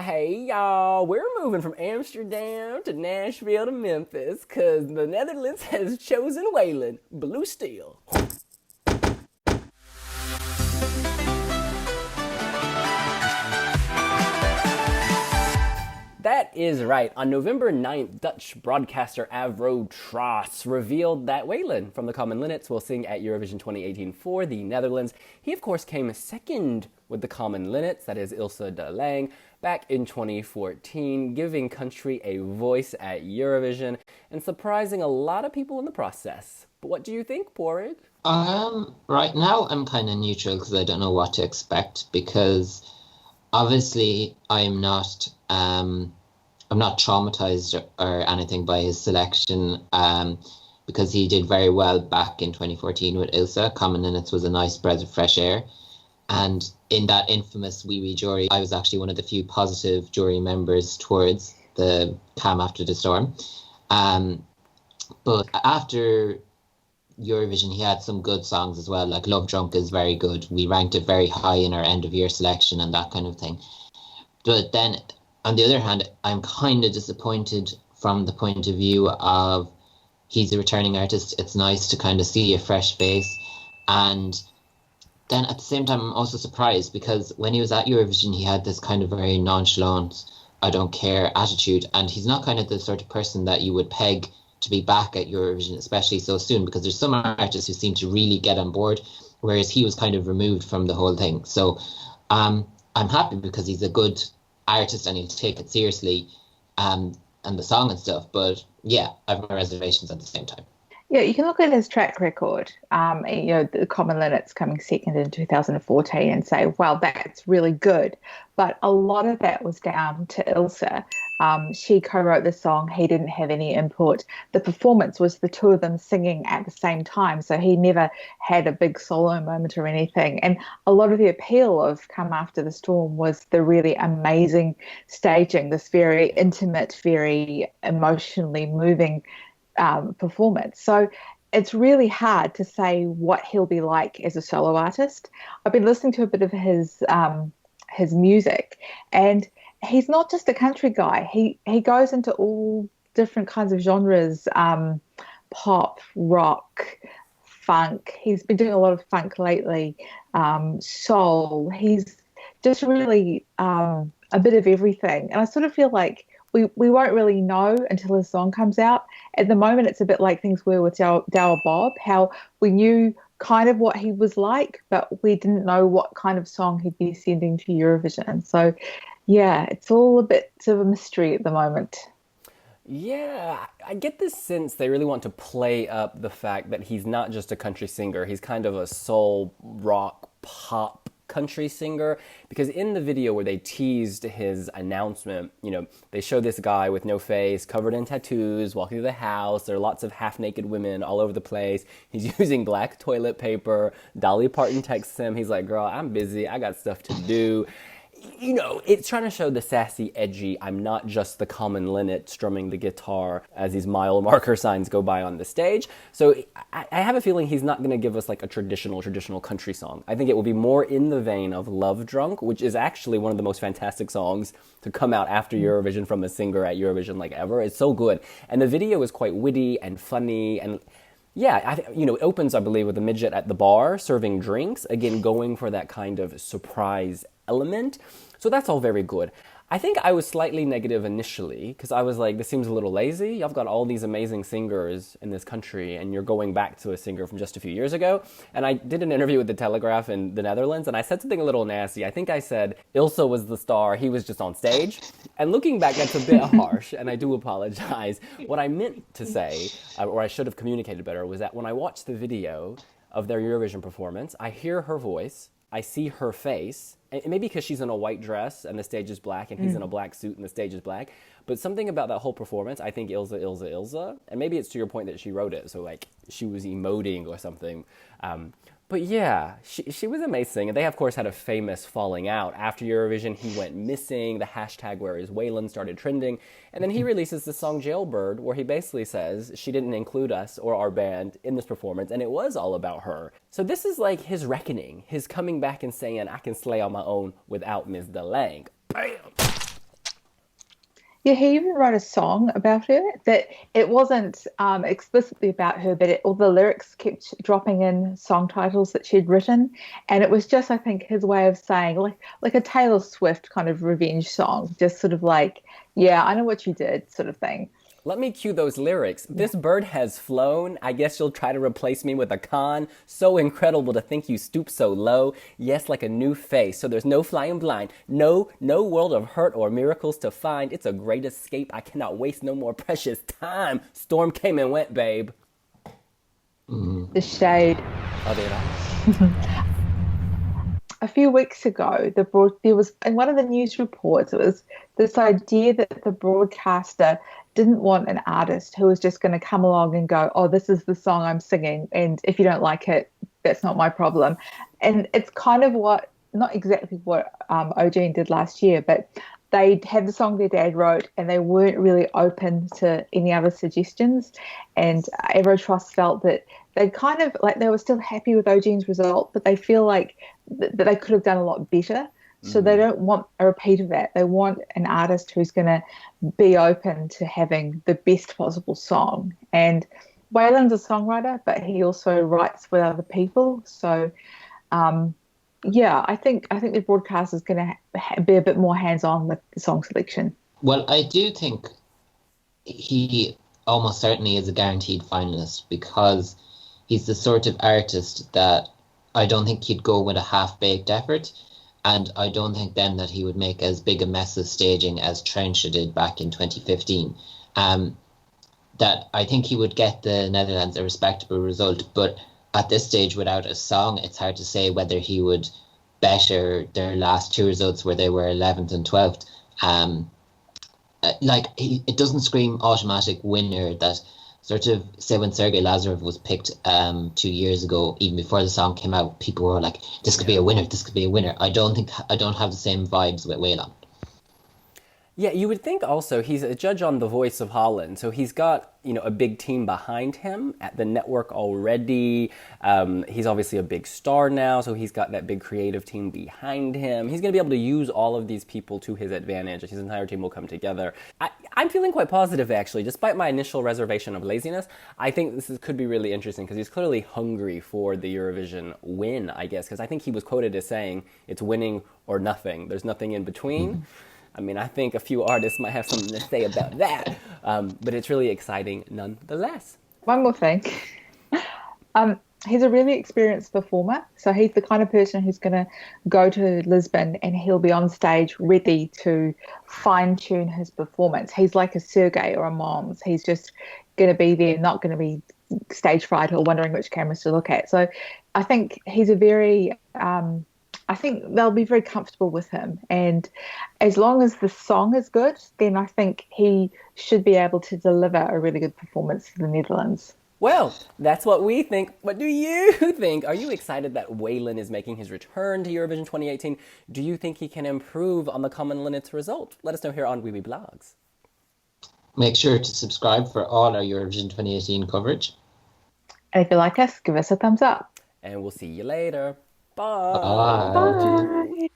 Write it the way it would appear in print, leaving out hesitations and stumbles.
Hey y'all, we're moving from Amsterdam to Nashville to Memphis because the Netherlands has chosen Waylon, Blue Steel. That is right. On November 9th, Dutch broadcaster Avro Tros revealed that Waylon from the Common Linnets will sing at Eurovision 2018 for the Netherlands. He, of course, came second with the Common Linnets, that is Ilse de Lang, back in 2014, giving country a voice at Eurovision and surprising a lot of people in the process. But what do you think, Porridge? Right now I'm kind of neutral because I don't know what to expect because obviously I'm not traumatized or anything by his selection because he did very well back in 2014 with Ilsa. Common Linux was a nice breath of fresh air. And in that infamous wee wee jury, I was actually one of the few positive jury members towards the calm after the storm. But after Eurovision, he had some good songs as well, like Love Drunk is very good. We ranked it very high in our end of year selection and that kind of thing. But then, on the other hand, I'm kind of disappointed from the point of view of he's a returning artist. It's nice to kind of see a fresh face. And then at the same time, I'm also surprised because when he was at Eurovision, he had this kind of very nonchalant, I don't care attitude. And he's not kind of the sort of person that you would peg to be back at Eurovision, especially so soon, because there's some artists who seem to really get on board, whereas he was kind of removed from the whole thing. So I'm happy because he's a good artist and he'll take it seriously and the song and stuff. But yeah, I have my reservations at the same time. Yeah, you can look at his track record, the Common Linnets coming second in 2014 and say, well, that's really good. But a lot of that was down to Ilse. She co-wrote the song. He didn't have any input. The performance was the two of them singing at the same time. So he never had a big solo moment or anything. And a lot of the appeal of Come After the Storm was the really amazing staging, this very intimate, very emotionally moving performance. So it's really hard to say what he'll be like as a solo artist. I've been listening to a bit of his music, and he's not just a country guy. He goes into all different kinds of genres, pop, rock, funk. He's been doing a lot of funk lately, soul. He's just really a bit of everything. And I sort of feel like we won't really know until his song comes out. At the moment, it's a bit like things were with Dower Bob, how we knew kind of what he was like, but we didn't know what kind of song he'd be sending to Eurovision. So, yeah, it's all a bit of a mystery at the moment. Yeah, I get this sense they really want to play up the fact that he's not just a country singer. He's kind of a soul, rock, pop country singer, because in the video where they teased his announcement, they show this guy with no face, covered in tattoos, walking through the house. There are lots of half-naked women all over the place. He's using black toilet paper. Dolly Parton texts him. He's like, girl, I'm busy. I got stuff to do. It's trying to show the sassy, edgy, I'm not just the common linnet strumming the guitar as these mile marker signs go by on the stage. So I have a feeling he's not going to give us like a traditional country song. I think it will be more in the vein of Love Drunk, which is actually one of the most fantastic songs to come out after Eurovision from a singer at Eurovision like ever. It's so good. And the video is quite witty and funny and yeah, it opens, I believe, with a midget at the bar serving drinks, again, going for that kind of surprise element. So that's all very good. I think I was slightly negative initially because I was like, this seems a little lazy. Y'all got all these amazing singers in this country and you're going back to a singer from just a few years ago. And I did an interview with the Telegraph in the Netherlands and I said something a little nasty. I think I said Ilse was the star, he was just on stage. And looking back, that's a bit harsh and I do apologize. What I meant to say, or I should have communicated better, was that when I watched the video of their Eurovision performance, I hear her voice, I see her face, and maybe because she's in a white dress and the stage is black and he's in a black suit and the stage is black, but something about that whole performance, I think Ilse, and maybe it's to your point that she wrote it, so like she was emoting or something. But yeah, she was amazing. And they, of course, had a famous falling out. After Eurovision, he went missing. The hashtag where is Waylon started trending. And then he releases the song Jailbird, where he basically says she didn't include us or our band in this performance, and it was all about her. So this is like his reckoning, his coming back and saying, I can slay on my own without Ms. DeLange. Bam! Yeah, he even wrote a song about her that it wasn't explicitly about her, but all the lyrics kept dropping in song titles that she'd written, and it was just, I think, his way of saying like a Taylor Swift kind of revenge song, just sort of like, yeah, I know what you did, sort of thing. Let me cue those lyrics. This bird has flown. I guess you'll try to replace me with a con. So incredible to think you stoop so low. Yes, like a new face. So there's no flying blind. No world of hurt or miracles to find. It's a great escape. I cannot waste no more precious time. Storm came and went, babe. The shade. Oh, there. A few weeks ago, there was in one of the news reports, it was this idea that the broadcaster didn't want an artist who was just going to come along and go, "Oh, this is the song I'm singing, and if you don't like it, that's not my problem." And it's kind of not exactly what OG did last year, but they had the song their dad wrote, and they weren't really open to any other suggestions. And Trust felt that they kind of like they were still happy with OG's result, but they feel like that they could have done a lot better. So they don't want a repeat of that. They want an artist who's going to be open to having the best possible song. And Waylon's a songwriter, but he also writes with other people. So, yeah, I think the broadcast is going to be a bit more hands-on with the song selection. Well, I do think he almost certainly is a guaranteed finalist because he's the sort of artist that I don't think he'd go with a half-baked effort. And I don't think then that he would make as big a mess of staging as Trencher did back in 2015. That I think he would get the Netherlands a respectable result. But at this stage, without a song, it's hard to say whether he would better their last two results where they were 11th and 12th. It doesn't scream automatic winner that sort of say when Sergei Lazarev was picked 2 years ago, even before the song came out, people were like, this could be a winner, this could be a winner. I don't have the same vibes with Waylon. Yeah, you would think also he's a judge on The Voice of Holland, so he's got a big team behind him at the network already. He's obviously a big star now, so he's got that big creative team behind him. He's going to be able to use all of these people to his advantage. His entire team will come together. I'm feeling quite positive, actually. Despite my initial reservation of laziness, I think could be really interesting because he's clearly hungry for the Eurovision win, I guess, because I think he was quoted as saying, it's winning or nothing. There's nothing in between. Mm-hmm. I mean, I think a few artists might have something to say about that, but it's really exciting nonetheless. One more thing. He's a really experienced performer, so he's the kind of person who's going to go to Lisbon and he'll be on stage ready to fine-tune his performance. He's like a Sergei or a Mons. He's just going to be there, not going to be stage fright or wondering which cameras to look at. So I think he's a very... I think they'll be very comfortable with him. And as long as the song is good, then I think he should be able to deliver a really good performance for the Netherlands. Well, that's what we think. What do you think? Are you excited that Waylon is making his return to Eurovision 2018? Do you think he can improve on the Common Linnets result? Let us know here on wiwibloggs. Make sure to subscribe for all our Eurovision 2018 coverage. And if you like us, give us a thumbs up. And we'll see you later. Bye. Bye. Bye.